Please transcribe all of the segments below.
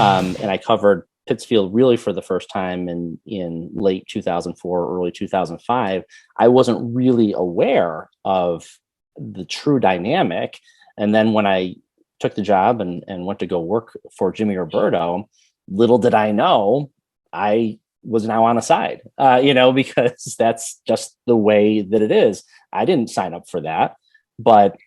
And I covered Pittsfield really for the first time in late 2004, early 2005. I wasn't really aware of the true dynamic. And then when I took the job and went to go work for Jimmy Roberto, little did I know I was now on a side, because that's just the way that it is. I didn't sign up for that, but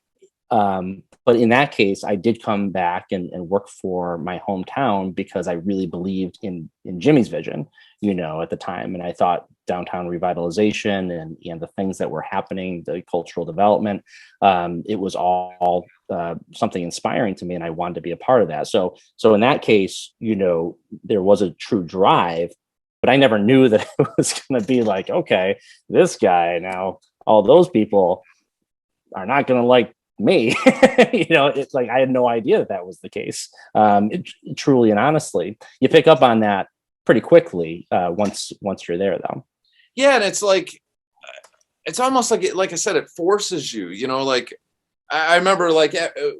in that case, I did come back and work for my hometown because I really believed in Jimmy's vision, at the time. And I thought downtown revitalization and the things that were happening, the cultural development, it was all something inspiring to me, and I wanted to be a part of that. So in that case, there was a true drive, but I never knew that it was going to be like, okay, this guy now, all those people are not going to like me. It's like I had no idea that was the case. Truly and honestly, you pick up on that pretty quickly once you're there, though. Yeah, and it's like it's almost like I said, it forces you. Like I remember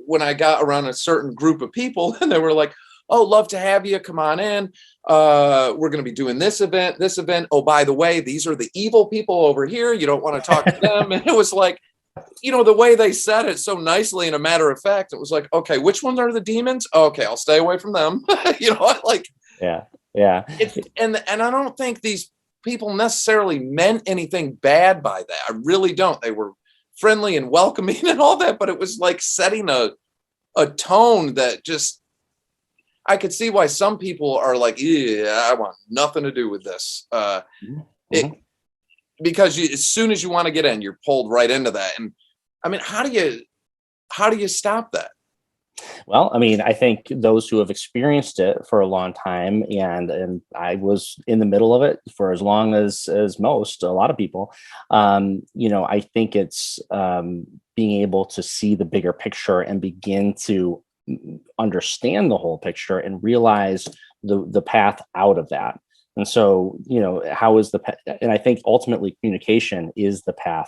when I got around a certain group of people, and they were like, "Oh, love to have you. Come on in. We're going to be doing this event. Oh, by the way, these are the evil people over here. You don't want to talk to them." And it was like, the way they said it so nicely and a matter of fact, it was like, okay, which ones are the demons? Okay, I'll stay away from them. Yeah. And I don't think these people necessarily meant anything bad by that. I really don't. They were friendly and welcoming and all that, but it was like setting a tone that just, I could see why some people are like, yeah, I want nothing to do with this. Because as soon as you want to get in, you're pulled right into that. And I mean, how do you stop that? Well, I mean, I think those who have experienced it for a long time, and I was in the middle of it for as long as a lot of people, I think it's being able to see the bigger picture and begin to understand the whole picture and realize the path out of that. And so, how is and I think ultimately communication is the path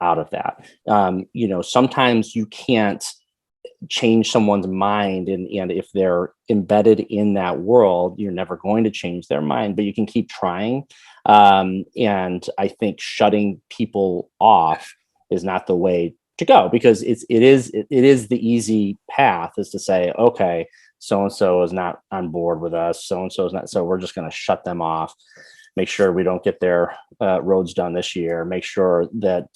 out of that. Sometimes you can't change someone's mind, and if they're embedded in that world, you're never going to change their mind, but you can keep trying. And I think shutting people off is not the way to go, because it is the easy path, is to say, okay, so-and-so is not on board with us. So-and-so is not. So we're just going to shut them off, make sure we don't get their roads done this year, make sure that,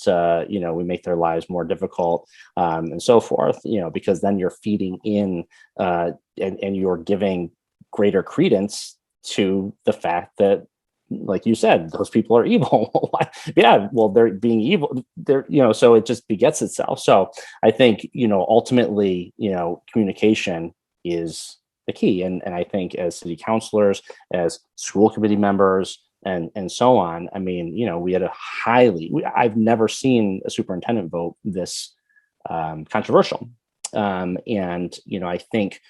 we make their lives more difficult, and so forth, because then you're feeding in and you're giving greater credence to the fact that, like you said, those people are evil. Yeah, well, they're being evil. So it just begets itself. So I think, ultimately, communication is the key. And I think as city councilors, as school committee members, and so on, I mean, we had I've never seen a superintendent vote this controversial. And, I think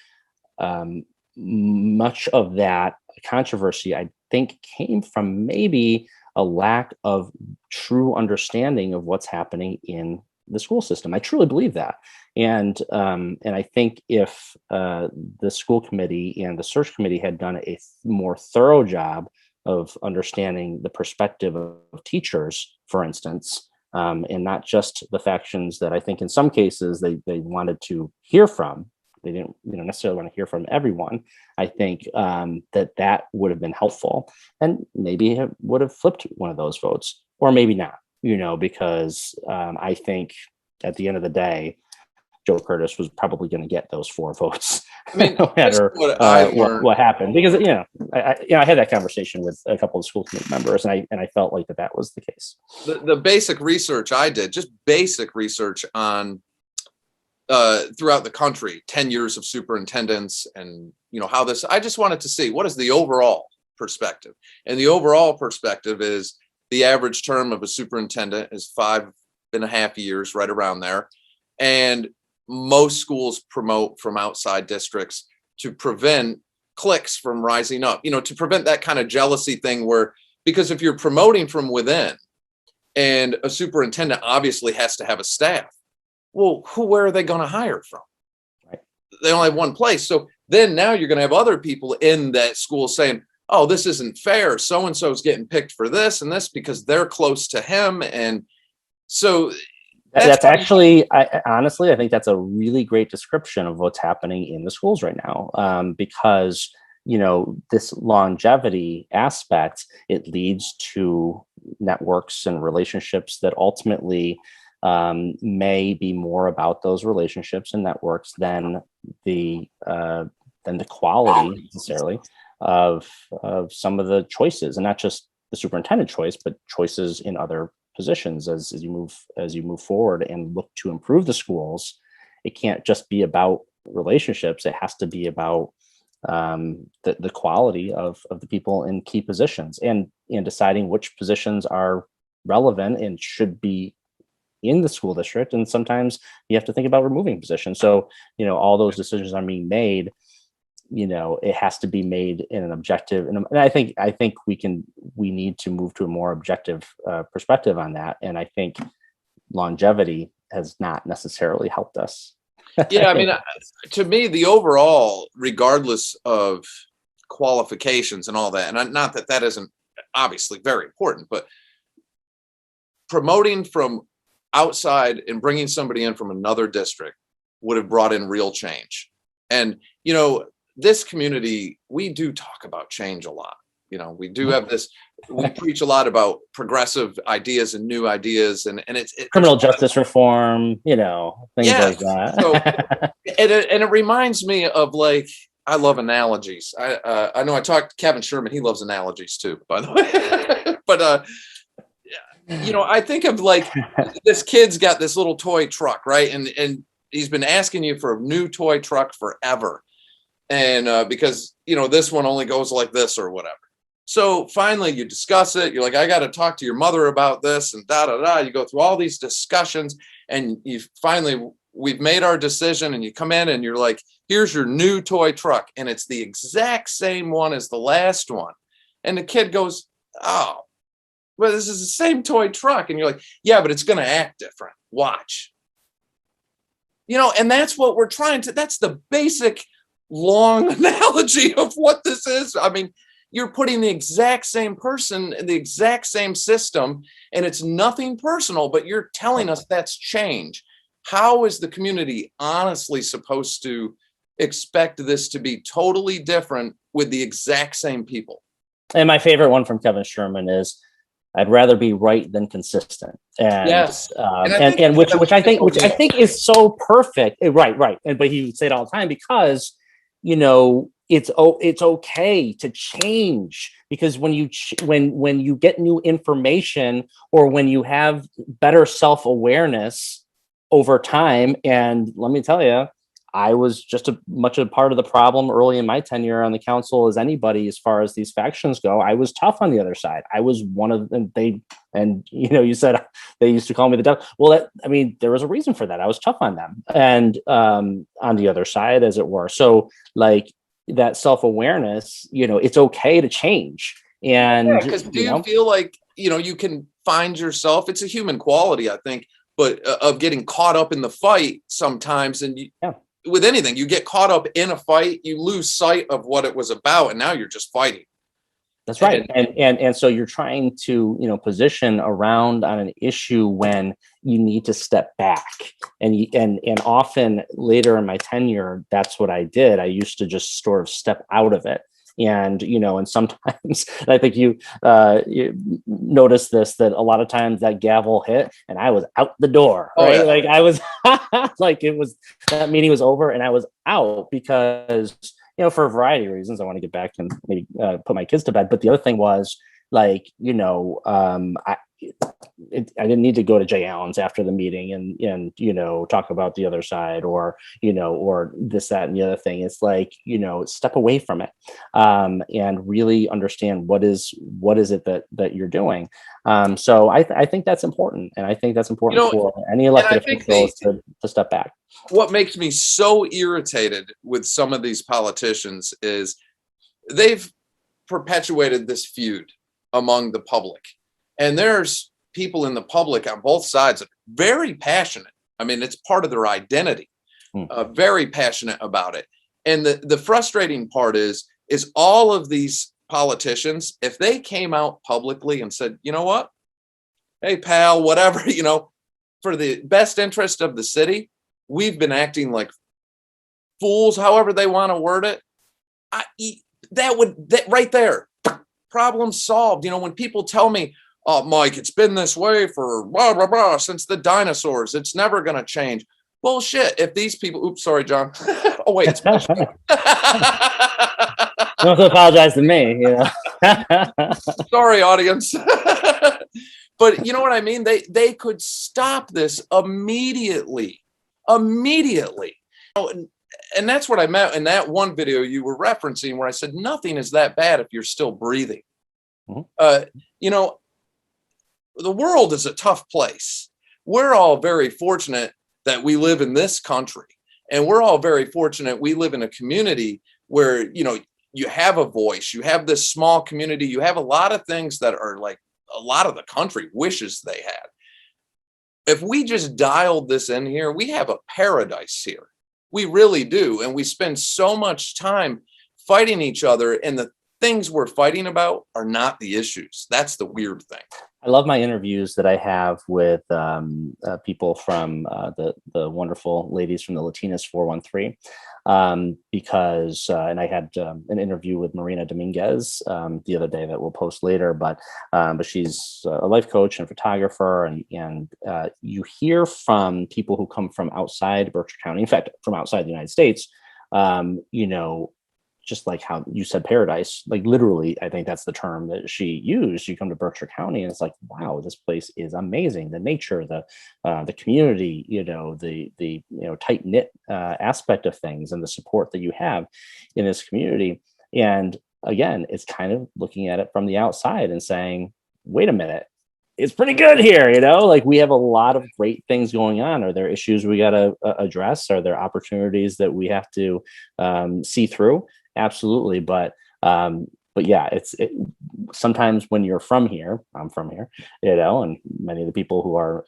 much of that controversy, I think, came from maybe a lack of true understanding of what's happening in the school system. I truly believe that. And I think if the school committee and the search committee had done a more thorough job of understanding the perspective of teachers, for instance, and not just the factions that I think in some cases they wanted to hear from. They didn't necessarily want to hear from everyone. I think that would have been helpful, and maybe it would have flipped one of those votes, or maybe not, because I think at the end of the day, Joe Curtis was probably going to get those 4 votes, I mean, no matter what happened. Because I had that conversation with a couple of school committee members, and I felt like that was the case. The basic research I did, just basic research on throughout the country, 10 years of superintendents, and how this. I just wanted to see what is the overall perspective, and the overall perspective is the average term of a superintendent is 5.5 years, right around there, and most schools promote from outside districts to prevent cliques from rising up, to prevent that kind of jealousy thing because if you're promoting from within and a superintendent obviously has to have a staff, well, where are they going to hire from? Right. They only have one place. So then now you're going to have other people in that school saying, oh, this isn't fair. So-and-so is getting picked for this and this because they're close to him. And so That's actually, honestly, I think that's a really great description of what's happening in the schools right now, because this longevity aspect, it leads to networks and relationships that ultimately may be more about those relationships and networks than the quality necessarily of some of the choices, and not just the superintendent choice, but choices in other positions as you move forward and look to improve the schools. It can't just be about relationships. It has to be about the quality of the people in key positions, and deciding which positions are relevant and should be in the school district. And sometimes you have to think about removing positions. So, all those decisions are being made. It has to be made in an objective, and I think we need to move to a more objective perspective on that. And I think longevity has not necessarily helped us. Yeah, I mean, to me, the overall, regardless of qualifications and all that, and not that isn't obviously very important, but promoting from outside and bringing somebody in from another district would have brought in real change. And, this community, we do talk about change a lot. We do have this, we preach a lot about progressive ideas and new ideas, and it's criminal justice reform, things like that. So, and it reminds me of, like, I love analogies. I know I talked to Kevin Sherman. He loves analogies too, by the way. But, I think of, like, this kid's got this little toy truck, right? And he's been asking you for a new toy truck forever. And because, this one only goes like this or whatever. So finally you discuss it. You're like, I got to talk to your mother about this, and You go through all these discussions, and we've made our decision, and you come in and you're like, here's your new toy truck. And it's the exact same one as the last one. And the kid goes, oh, well, this is the same toy truck. And you're like, yeah, but it's going to act different. Watch. And that's what we're that's the basic long analogy of what this is. I mean, you're putting the exact same person in the exact same system, and it's nothing personal, but you're telling us that's change. How is the community honestly supposed to expect this to be totally different with the exact same people? And my favorite one from Kevin Sherman is, I'd rather be right than consistent. And yes, and which I think is so perfect. Right. But he would say it all the time, because it's okay to change, because when you get new information, or when you have better self-awareness over time. And let me tell you, I was just much a part of the problem early in my tenure on the council as anybody, as far as these factions go. I was tough on the other side. I was one of them. You said they used to call me the devil. Well, there was a reason for that. I was tough on them, and on the other side, as it were. So, like, that self-awareness, it's okay to change. And because do you feel like, you can find yourself, it's a human quality, I think, but of getting caught up in the fight sometimes. And with anything, you get caught up in a fight, you lose sight of what it was about, and now you're just fighting. That's right. And so you're trying to, position around on an issue when you need to step back. And often later in my tenure, that's what I did. I used to just sort of step out of it. And, and sometimes I think you notice this, that a lot of times that gavel hit and I was out the door, right? Oh, yeah. Like I was like, that meeting was over and I was out, because, for a variety of reasons, I want to get back and maybe put my kids to bed. But the other thing was, like, I didn't need to go to Jay Allen's after the meeting and talk about the other side, or or this, that, and the other thing. It's like, step away from it, and really understand what is it that you're doing. So I think that's important, and I think that's important for any elected officials to step back. What makes me so irritated with some of these politicians is they've perpetuated this feud among the public. And there's people in the public on both sides that are very passionate. I mean, it's part of their identity, very passionate about it. And the frustrating part is all of these politicians, if they came out publicly and said, you know what, hey pal, whatever, for the best interest of the city, we've been acting like fools, however they want to word it. That right there, problem solved. When people tell me, oh, Mike, it's been this way for blah, blah, blah, since the dinosaurs, it's never going to change. Bullshit. If these people, oops, sorry, John. Oh, wait, it's Don't have to apologize to me. Sorry, audience. But you know what I mean? They could stop this immediately. Immediately. And that's what I meant in that one video you were referencing, where I said nothing is that bad if you're still breathing. Mm-hmm. The world is a tough place. We're all very fortunate that we live in this country, and we're all very fortunate we live in a community where you have a voice, you have this small community, you have a lot of things that are like a lot of the country wishes they had. If we just dialed this in here, we have a paradise here. We really do. And we spend so much time fighting each other, and the things we're fighting about are not the issues. That's the weird thing. I love my interviews that I have with people from the wonderful ladies from the Latinas 413, because and I had an interview with Marina Dominguez the other day that we'll post later, but she's a life coach and photographer, and you hear from people who come from outside Berkshire County, in fact, from outside the United States, just like how you said paradise, like literally, I think that's the term that she used. You come to Berkshire County and it's like, wow, this place is amazing. The nature, the community, the tight knit aspect of things, and the support that you have in this community. And again, it's kind of looking at it from the outside and saying, wait a minute, it's pretty good here. Like we have a lot of great things going on. Are there issues we got to address? Are there opportunities that we have to see through? Absolutely. But yeah, sometimes when you're from here, I'm from here, and many of the people who are,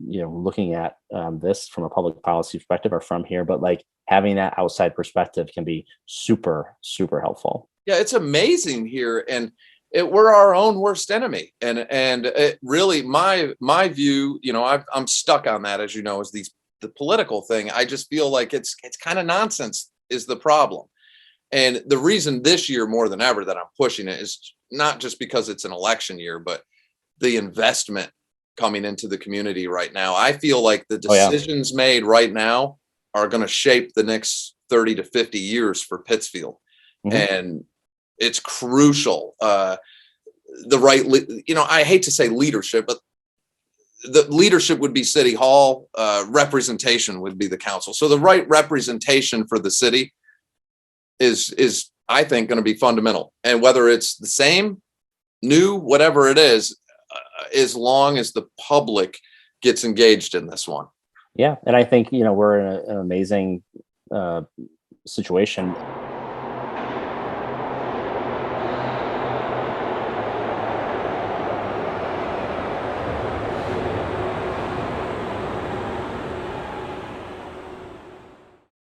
looking at this from a public policy perspective are from here, but like having that outside perspective can be super, super helpful. Yeah, it's amazing here. And we're our own worst enemy. And it really, my view, I'm stuck on that, as you know, is the political thing. I just feel like it's kind of nonsense is the problem. And the reason this year more than ever that I'm pushing it is not just because it's an election year, but the investment coming into the community right now. I feel like the decisions made right now are going to shape the next 30 to 50 years for Pittsfield. Mm-hmm. And it's crucial. I hate to say leadership, but the leadership would be City Hall, representation would be the council. So the right representation for the city is I think going to be fundamental. And whether it's the same, new, whatever it is, as long as the public gets engaged in this one. Yeah. And I think, we're in an amazing situation